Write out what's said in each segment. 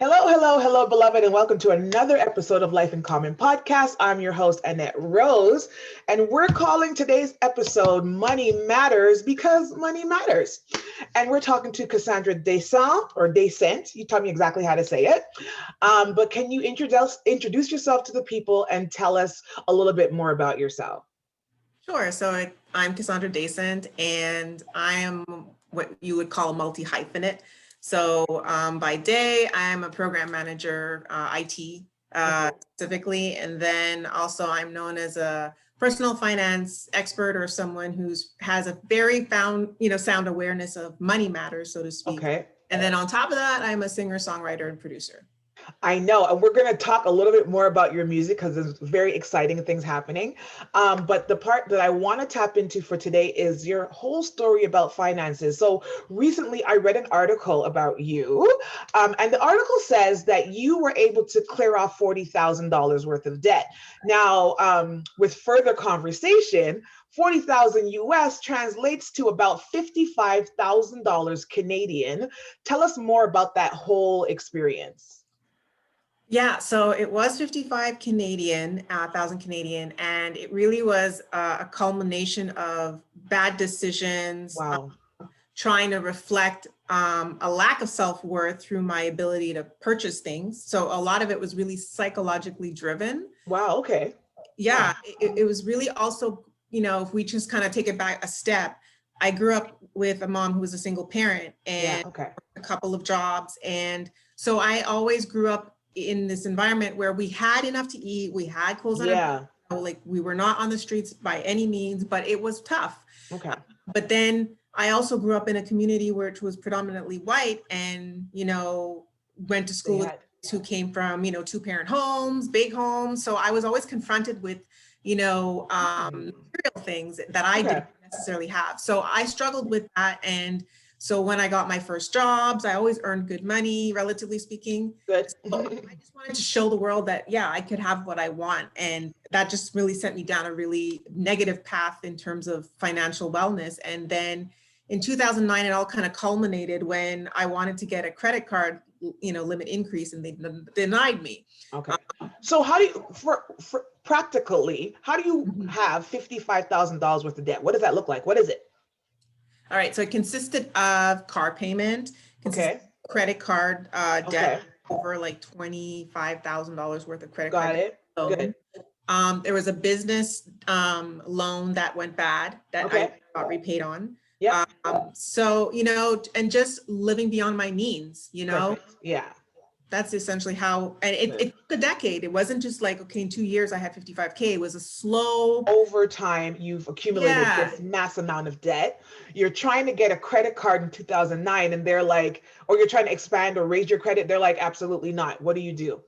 Hello, hello, hello, beloved, and welcome to another episode of Life in Common podcast. I'm your host, Annette Rose, and we're calling today's episode Money Matters because money matters. And we're talking to Cassandra Descent, or Descent. You tell me exactly how to say it. But can you introduce yourself to the people and tell us a little bit more about yourself? Sure. I'm Cassandra Descent, and I am what you would call a multi-hyphenate. By day, I'm a program manager, IT specifically, and then also I'm known as a personal finance expert or someone who's has a very sound awareness of money matters, so to speak. Okay. And then on top of that, I'm a singer, songwriter, and producer. I know, and we're going to talk a little bit more about your music because there's very exciting things happening. But the part that I want to tap into for today is your whole story about finances. So recently, I read an article about you, and the article says that you were able to clear off $40,000 worth of debt. Now, with further conversation, 40,000 US translates to about $55,000 Canadian. Tell us more about that whole experience. Yeah, so it was 55 Canadian, 1,000 Canadian, and it really was a culmination of bad decisions, Wow. trying to reflect a lack of self-worth through my ability to purchase things. So a lot of it was really psychologically driven. Wow. Okay. Yeah, it was really also, if we just kind of take it back a step, I grew up with a mom who was a single parent and Okay. a couple of jobs. And so I always grew up in this environment where we had enough to eat, we had clothes on our, like we were not on the streets by any means, but it was tough. Okay. But then I also grew up in a community which was predominantly white and, went to school with who came from, two-parent homes, big homes. So I was always confronted with, material things that I didn't necessarily have. So I struggled with that. And so when I got my first jobs, I always earned good money, relatively speaking. Good. So I just wanted to show the world that, yeah, I could have what I want. And that just really sent me down a really negative path in terms of financial wellness. And then in 2009, it all kind of culminated when I wanted to get a credit card, limit increase, and they denied me. Okay. So how do you, for practically, how do you have $55,000 worth of debt? What does that look like? What is it? All right. So it consisted of car payment, credit card debt, over like $25,000 worth of credit card. Got it. Good. There was a business loan that went bad that I got repaid on. Yeah. So, and just living beyond my means, Perfect. Yeah. That's essentially how, and it took a decade. It wasn't just like, okay, in 2 years I had 55K. It was a slow. Over time, you've accumulated this mass amount of debt. You're trying to get a credit card in 2009 and they're like, or you're trying to expand or raise your credit. They're like, absolutely not. What do you do?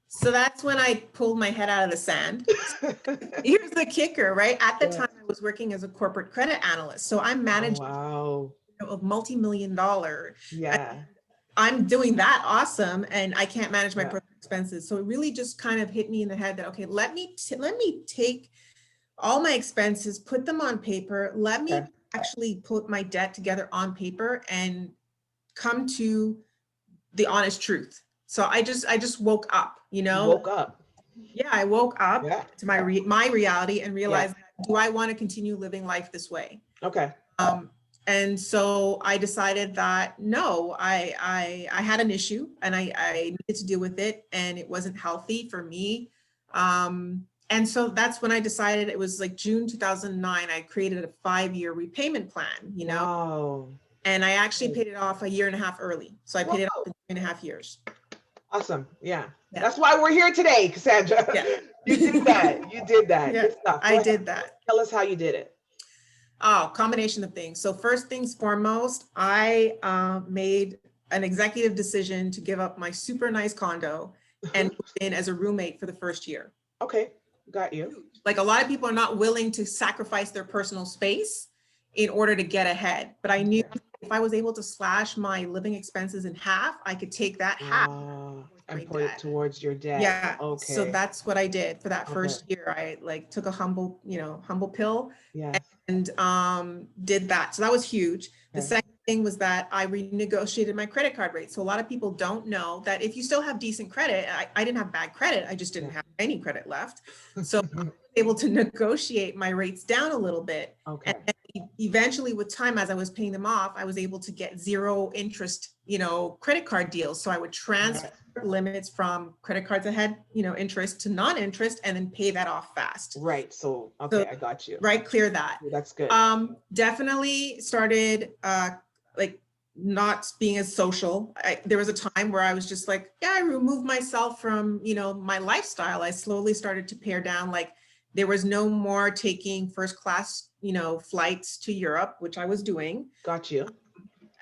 So that's when I pulled my head out of the sand. Here's the kicker, right? At the time, I was working as a corporate credit analyst. So I'm managing a multi-million-dollar. Yeah. I'm doing that awesome, and I can't manage my personal expenses. So it really just kind of hit me in the head that, okay, let me take all my expenses, put them on paper. Let me actually put my debt together on paper and come to the honest truth. So I just woke up, Woke up. Yeah, I woke up to my reality and realized, do I want to continue living life this way? Okay. And so I decided that no, I had an issue and I needed to deal with it, and it wasn't healthy for me. And so that's when I decided, it was like June 2009, I created a 5-year repayment plan, Wow. And I actually paid it off a year and a half early. So I paid it off in 2.5 years. Awesome. Yeah. That's why we're here today, Cassandra. Yeah. You did that. You did that. Yeah, good stuff. I did that. Tell us how you did it. Oh, combination of things. So first things foremost, I made an executive decision to give up my super nice condo and move in as a roommate for the first year. Okay, got you. Like a lot of people are not willing to sacrifice their personal space in order to get ahead. But I knew if I was able to slash my living expenses in half, I could take that half and put it towards your debt. Yeah. Okay. So that's what I did for that first year. I like took a humble pill. Yeah. And did that. So that was huge. The second thing was that I renegotiated my credit card rate. So a lot of people don't know that if you still have decent credit, I didn't have bad credit, I just didn't have any credit left. So I was able to negotiate my rates down a little bit. Okay. And eventually with time, as I was paying them off, I was able to get zero interest, credit card deals. So I would transfer limits from credit cards that had, interest to non-interest and then pay that off fast. Right. So, okay, I got you. Right. Clear that. That's good. Definitely started, like not being as social. There was a time where I was just like, I removed myself from, my lifestyle. I slowly started to pare down. Like there was no more taking first class, flights to Europe, which I was doing. Got you.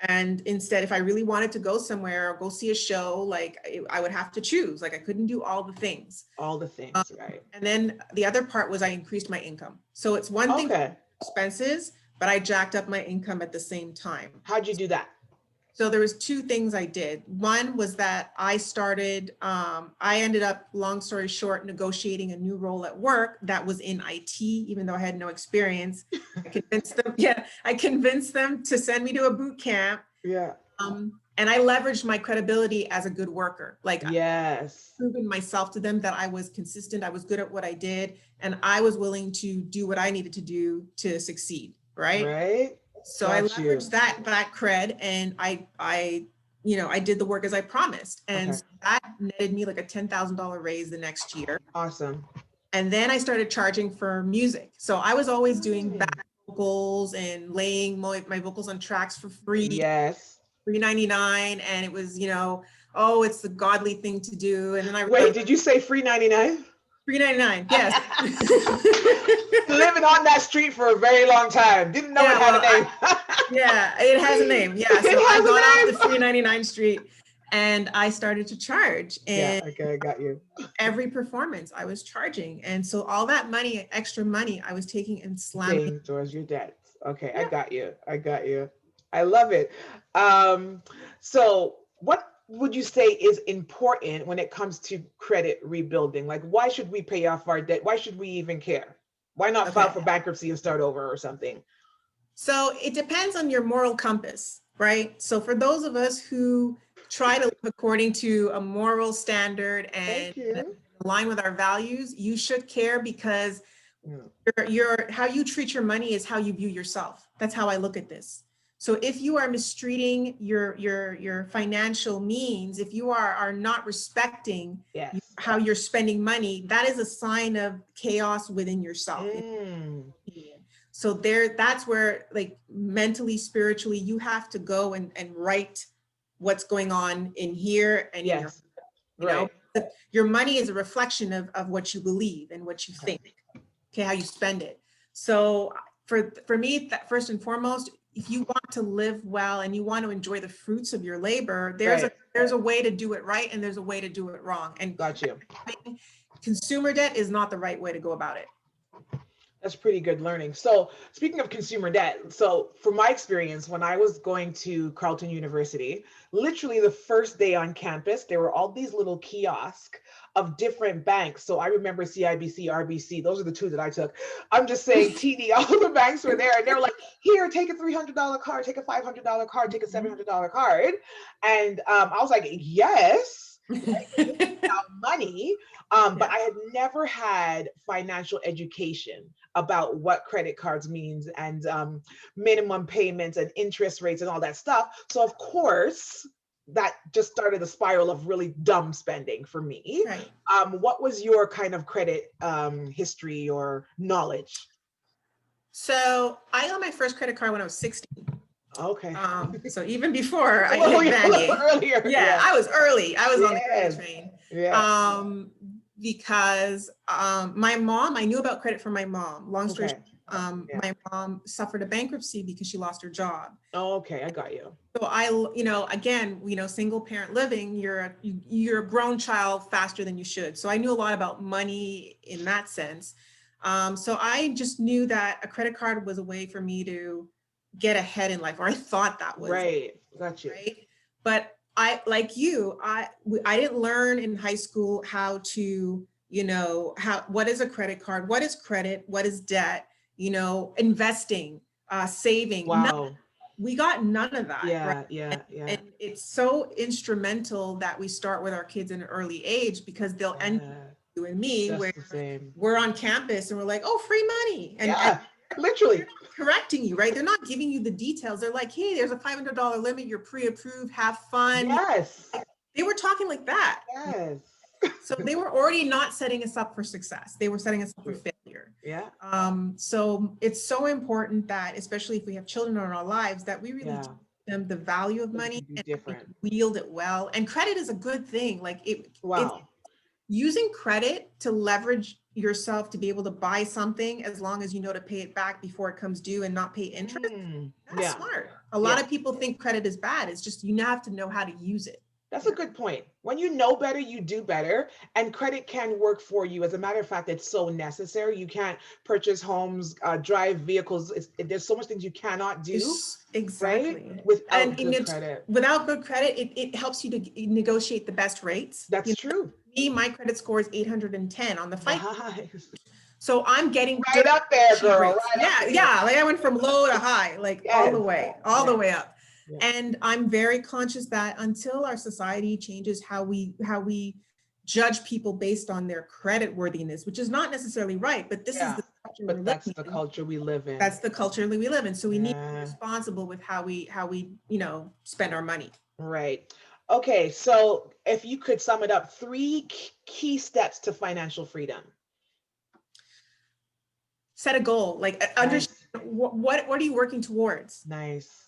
And instead, if I really wanted to go somewhere or go see a show, like I would have to choose. Like I couldn't do all the things. All the things, right. And then the other part was I increased my income. So it's one thing expenses, but I jacked up my income at the same time. How'd you do that? So there was two things I did. One was that I started, I ended up, long story short, negotiating a new role at work that was in IT, even though I had no experience. I convinced them to send me to a boot camp. Yeah. And I leveraged my credibility as a good worker. Like yes, I proven myself to them that I was consistent, I was good at what I did, and I was willing to do what I needed to do to succeed. Right. So I leveraged that cred, and I did the work as I promised. And so that netted me like a $10,000 raise the next year. Awesome. And then I started charging for music. So I was always doing back vocals and laying my vocals on tracks for free. Yes. $3.99. And it was, it's the godly thing to do. And then I wait, did you say free 99? $3.99, yes. Living on that street for a very long time. Didn't know it had a name. It has a name. Yeah, so I got off the $3.99 street and I started to charge. And I got you. Every performance I was charging. And so all that money, extra money, I was taking and slamming towards your debts. Okay, I got you. I love it. So what would you say is important when it comes to credit rebuilding? Like, why should we pay off our debt? Why should we even care? Why not file for bankruptcy and start over or something? So it depends on your moral compass, right? So for those of us who try to live according to a moral standard and align with our values, you should care, because your how you treat your money is how you view yourself. That's how I look at this. So if you are mistreating your financial means, if you are not respecting how you're spending money, that is a sign of chaos within yourself. So that's where, like, mentally, spiritually, you have to go and write what's going on in here and in your, your money is a reflection of what you believe and what you think, how you spend it. So for me, that first and foremost, if you want to live well and you want to enjoy the fruits of your labor, there's a way to do it right and there's a way to do it wrong. And consumer debt is not the right way to go about it. That's pretty good learning. So speaking of consumer debt, so from my experience, when I was going to Carleton University, literally the first day on campus, there were all these little kiosks of different banks. So I remember CIBC, RBC, those are the two that I took. I'm just saying TD, all the banks were there and they were like, here, take a $300 card, take a $500 card, take a $700 card. And I was like, yes, money. But I had never had financial education about what credit cards means and minimum payments and interest rates and all that stuff. So of course, that just started a spiral of really dumb spending for me. What was your kind of credit history or knowledge? So I got my first credit card when I was 16. Okay. So even before I hit Vandy. Earlier. I was early. I was on the credit train. Because my mom, I knew about credit from my mom. Long story short, my mom suffered a bankruptcy because she lost her job. Oh, okay, I got you. So I, again, single parent living, you're a grown child faster than you should. So I knew a lot about money in that sense. So I just knew that a credit card was a way for me to get ahead in life, or I thought that was Got you. But I, like you, I didn't learn in high school how to, what is a credit card? What is credit? What is debt? Investing, saving. Wow. we got none of that, right? Yeah. And it's so instrumental that we start with our kids in an early age, because they'll end you and me where Just the same. we're on campus and we're like, oh, free money. And literally they're not correcting you, right? They're not giving you the details. They're like, hey, there's a $500 limit. You're pre-approved. Have fun. Yes. They were talking like that. Yes. So they were already not setting us up for success. They were setting us up for failure. Yeah. So it's so important that, especially if we have children in our lives, that we really teach them the value of money and wield it well. And credit is a good thing. Like it's using credit to leverage yourself to be able to buy something, as long as you know to pay it back before it comes due and not pay interest. That's smart. A lot of people think credit is bad. It's just, you have to know how to use it. That's a good point. When you know better, you do better, and credit can work for you. As a matter of fact, it's so necessary. You can't purchase homes, drive vehicles. There's so much things you cannot do. Exactly. Right? Without good credit. Without good credit, it helps you to negotiate the best rates. That's true. My credit score is 810 on the FICO. Nice. So I'm getting right up there, girl. Yeah. Like I went from low to high, like all the way up. Yeah. And I'm very conscious that until our society changes how we judge people based on their credit worthiness, which is not necessarily right, but this is the culture that's the culture we live in. That's the culture that we live in. So we need to be responsible with how we spend our money. Right. Okay. So if you could sum it up, 3 key steps to financial freedom. Set a goal, like understand what are you working towards? Nice.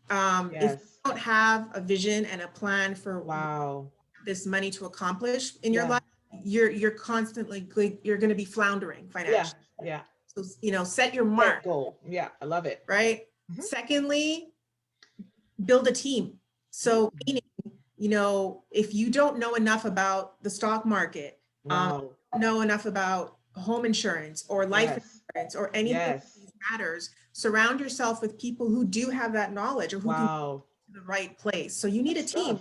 If you don't have a vision and a plan for this money to accomplish in your life, you're constantly you're going to be floundering financially. So set your mark. Goal. Yeah, I love it. Right. Mm-hmm. Secondly, build a team. So meaning, if you don't know enough about the stock market, know enough about home insurance or life insurance or anything that matters, surround yourself with people who do have that knowledge or who can get to the right place. So you need a team.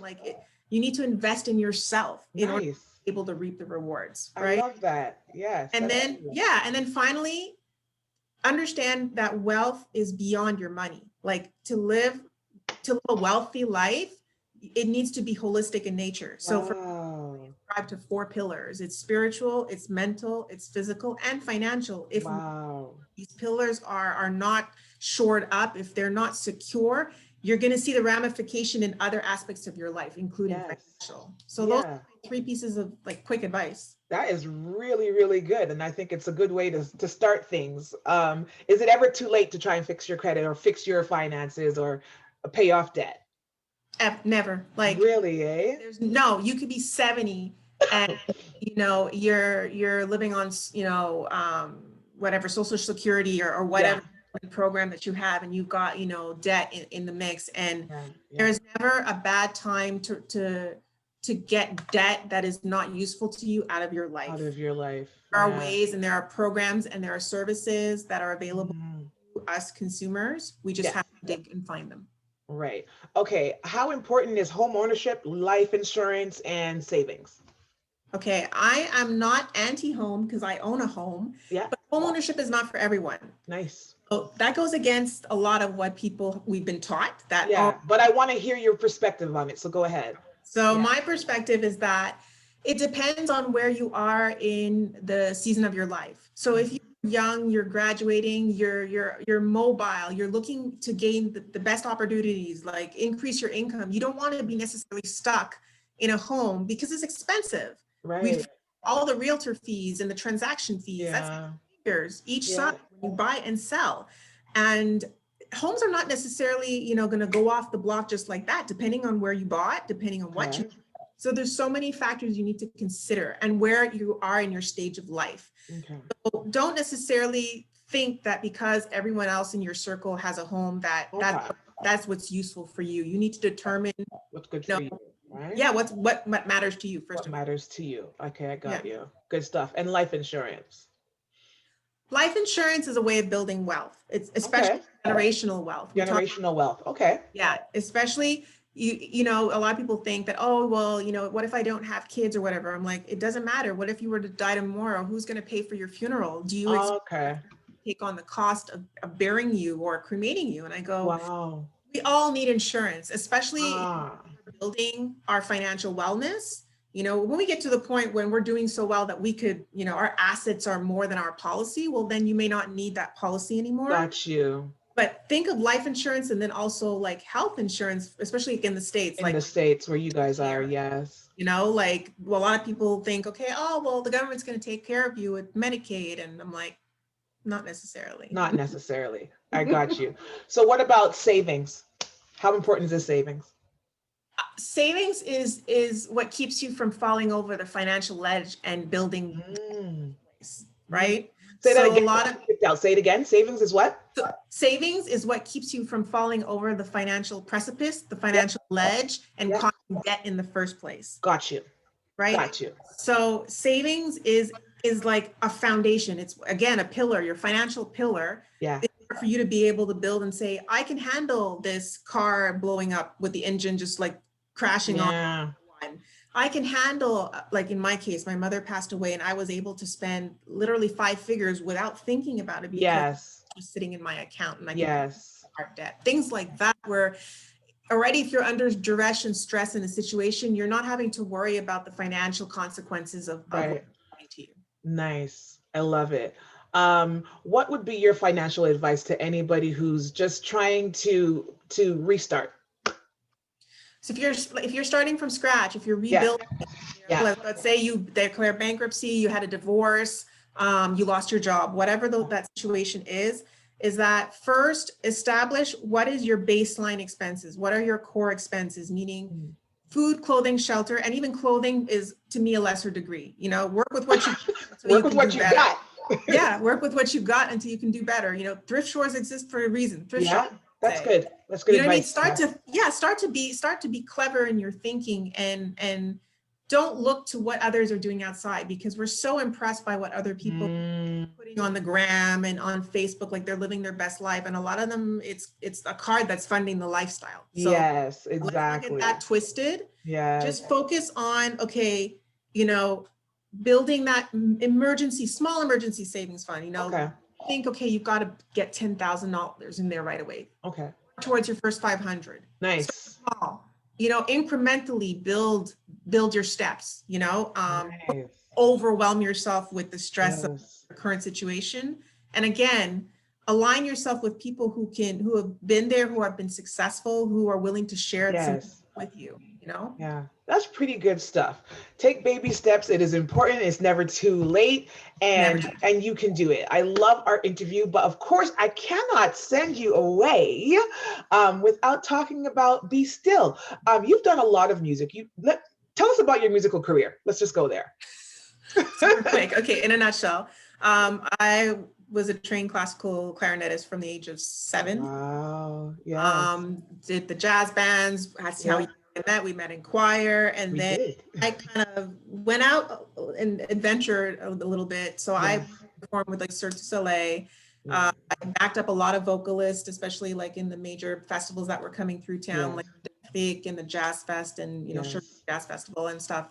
You need to invest in yourself in order to be able to reap the rewards. Right? I love that. Yes. And then finally, understand that wealth is beyond your money. Like to live a wealthy life, it needs to be holistic in nature. So subscribe to 4 pillars. It's spiritual, it's mental, it's physical, and financial. If these pillars are not shored up, if they're not secure, you're going to see the ramification in other aspects of your life, including financial. So those are 3 pieces of quick advice. That is really, really good. And I think it's a good way to start things. Is it ever too late to try and fix your credit or fix your finances or pay off debt? Never. Really, you could be 70 and you're living on whatever Social Security or whatever program that you have, and you've got debt in the mix, and there's never a bad time to get debt that is not useful to you out of your life. There are ways, and there are programs, and there are services that are available to us consumers. We just have to dig and find them. Right. Okay. How important is home ownership, life insurance, and savings? Okay. I am not anti-home because I own a home, but home ownership is not for everyone. Nice. So that goes against a lot of what we've been taught. But I want to hear your perspective on it. So go ahead. So my perspective is that it depends on where you are in the season of your life. So if you're young, you're graduating, you're mobile, you're looking to gain the best opportunities, like increase your income. You don't want to be necessarily stuck in a home because it's expensive. Right. All the realtor fees and the transaction fees, that's figures each side when you buy and sell. And homes are not necessarily, going to go off the block just like that, depending on where you bought, depending on what you. So there's so many factors you need to consider and where you are in your stage of life. Okay. So don't necessarily think that because everyone else in your circle has a home that's what's useful for you. You need to determine what's good for you. Right? Yeah, what matters to you first. What matters to you? Okay, I got you. Good stuff. And life insurance. Life insurance is a way of building wealth. It's especially generational wealth. Generational wealth. Okay. Yeah, especially. A lot of people think that, what if I don't have kids or whatever? I'm like, it doesn't matter. What if you were to die tomorrow? Who's going to pay for your funeral? Do you take on the cost of burying you or cremating you? And I go, We all need insurance, especially if Ah, we're building our financial wellness. You know, when we get to the point when we're doing so well that we could, you know, our assets are more than our policy, well, then you may not need that policy anymore. got you. But think of life insurance and then also like health insurance, especially in the States, In like the States where you guys are, care. yes. You know, like, well, a lot of people think, okay, oh, well, the government's going to take care of you with Medicaid. And I'm like, not necessarily. Not necessarily. I got you. So what about savings? How important is this savings? Savings is what keeps you from falling over the financial ledge and building, Mm. right? Say that So a again. lot of Say it again. Savings is what? savings is what keeps you from falling over the financial precipice, the Yep. financial ledge, and Yep. causing debt in the first place, Got you. right? Got you. So savings is like a foundation. It's again a pillar, your financial pillar. Yeah. For you to be able to build and say, I can handle this car blowing up with the engine just like crashing Yeah. on. I can handle, like in my case, my mother passed away and I was able to spend literally 5 figures without thinking about it because Yes. it was sitting in my account and I could Yes. start debt. Things like that where already if you're under duress and stress in a situation, you're not having to worry about the financial consequences of Right. what's happening to you. Nice. I love it. What would be your financial advice to anybody who's just trying to restart? So if you're starting from scratch, if you're Yeah. rebuilding, Yeah. let's say you declare bankruptcy, you had a divorce, you lost your job, whatever that situation is that first establish what is your baseline expenses, what are your core expenses, meaning food, clothing, shelter, and even clothing is to me a lesser degree. You know, work with what you Work with what you got. Yeah, work with what you got until you can do better. You know, thrift stores exist for a reason. Thrift Yeah, shop, that's good. That's good you know what I mean? advice. Start to be clever in your thinking and don't look to what others are doing outside because we're so impressed by what other people putting on the gram and on Facebook, like they're living their best life. And a lot of them, it's a card that's funding the lifestyle. So Yes, let's not get exactly. that twisted. Yeah. Just focus on, okay, you know, building that small emergency savings fund, you know, Okay. think, okay, you've got to get $10,000 in there right away. Okay. Towards your first 500. Nice. Start small, you know, incrementally build your steps, you know, Nice. overwhelm yourself with the stress of Yes. the current situation. And again, align yourself with people who have been there, who have been successful, who are willing to share Yes. with you, you know? Yeah, that's pretty good stuff. Take baby steps. It is important. It's never too late, and you can do it. I love our interview, but of course, I cannot send you away without talking about Be Still. You've done a lot of music. Tell us about your musical career. Let's just go there. Super quick. Okay, in a nutshell, I was a trained classical clarinetist from the age of 7. Wow. Yeah. Did the jazz bands. That's how we met. We met in choir, and then I kind of went out and adventured a little bit. So I performed with like Cirque du Soleil. I backed up a lot of vocalists, especially like in the major festivals that were coming through town, like Fake and the Jazz Fest and, you know, Jazz Festival and stuff.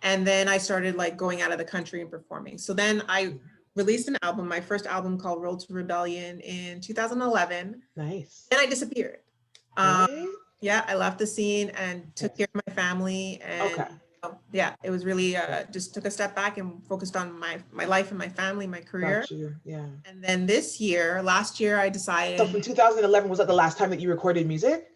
And then I started like going out of the country and performing. So then I released an album, my first album called Road to Rebellion in 2011. Nice. Then I disappeared. Really? Yeah, I left the scene and took care of my family. And yeah, it was really just took a step back and focused on my life and my family, my career. Got you. Yeah. And then last year, I decided. So from 2011, was that the last time that you recorded music?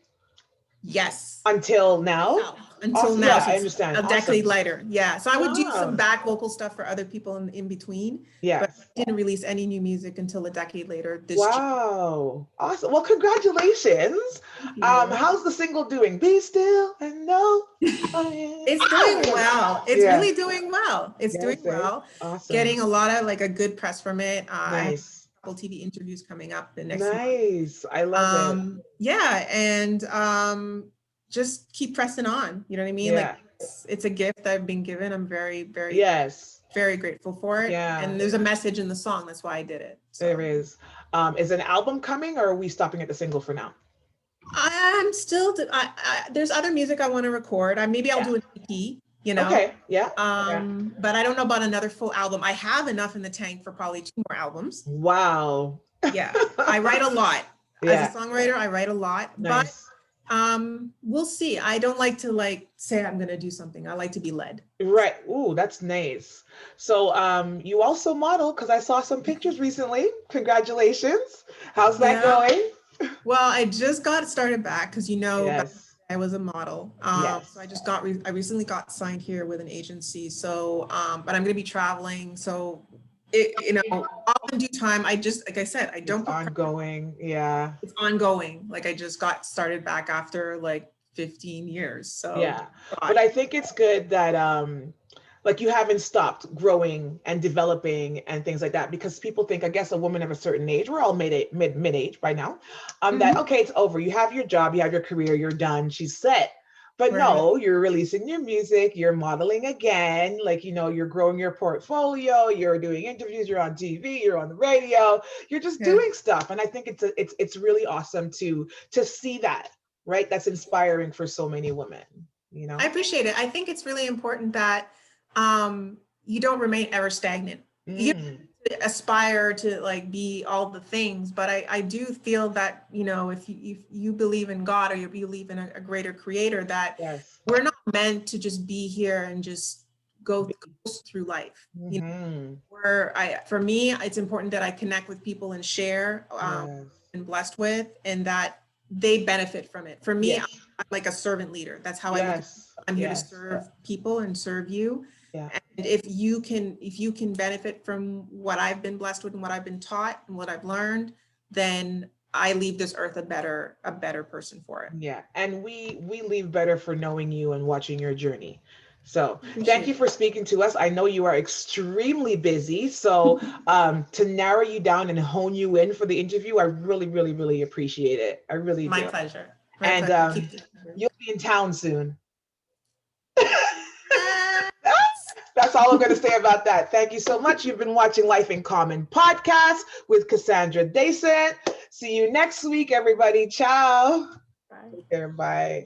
Yes. Until now? Until awesome. now. Yeah, so I understand. A decade later. Yeah. So I would do some Wow. back vocal stuff for other people in between. Yes. But I didn't release any new music until a decade later. Wow. Awesome. Well, congratulations. How's the single doing? Be still and know. It's doing well. It's really doing well. It's doing well. Awesome. Getting a lot of like a good press from it. Nice. TV interviews coming up the next month. I love it. Yeah, and just keep pressing on. You know what I mean? Like it's a gift I've been given. I'm very, very very grateful for it. Yeah. And there's a message in the song. That's why I did it. So. There is. Is an album coming, or are we stopping at the single for now? I'm still. There's other music I want to record. Maybe I'll do an EP. You know. Okay. Yeah. But I don't know about another full album. I have enough in the tank for probably 2 more albums. Wow. Yeah. I write a lot. As a Yeah. songwriter, I write a lot, but Nice. we'll see. I don't like to like say I'm going to do something. I like to be led. Right. Ooh, that's nice. So, you also model because I saw some pictures recently. Congratulations. How's that Yeah. going? Well, I just got started back because, back Yes. then I was a model. So I Yes. just got, I recently got signed here with an agency. So, but I'm going to be traveling. So, all in due time, I just, like I said, I It's don't put pressure. ongoing. Yeah. It's ongoing. Like I just got started back after like 15 years. So, Yeah. But God, I think it's good that like you haven't stopped growing and developing and things like that because people think I guess a woman of a certain age, we're all mid age by now, that Mhm. okay, it's over. You have your job, you have your career, you're done, she's set. But Right. no, you're releasing your music, you're modeling again, like you're growing your portfolio, you're doing interviews, you're on TV, you're on the radio, you're just Yeah. doing stuff. And I think it's really awesome to see that, right? That's inspiring for so many women, you I know? appreciate it. I think it's really important that you don't remain ever stagnant. You Mm, don't aspire to like be all the things, but I do feel that, if you believe in God or you believe in a greater creator, that yes. we're not meant to just be here and just go coast through life. Mm-hmm. For me, it's important that I connect with people and share Yes. and blessed with, and that they benefit from it. For me, I'm Yes. like a servant leader. That's how I look at it. Yes. I'm here to Yes. serve people and serve you. Yeah. And if you can benefit from what I've been blessed with and what I've been taught and what I've learned, then I leave this earth a better person for it. Yeah. And we leave better for knowing you and watching your journey. So thank Appreciate you it. for speaking to us. I know you are extremely busy. So to narrow you down and hone you in for the interview, I really, really, really appreciate it. I really My do. pleasure. My And pleasure. Keep it. you'll be in town soon. Yes. That's all I'm going to say about that. Thank you so much. You've been watching Life in Common podcast with Cassandra Dayson. See you next week, everybody. Ciao. Bye. Take care. Bye.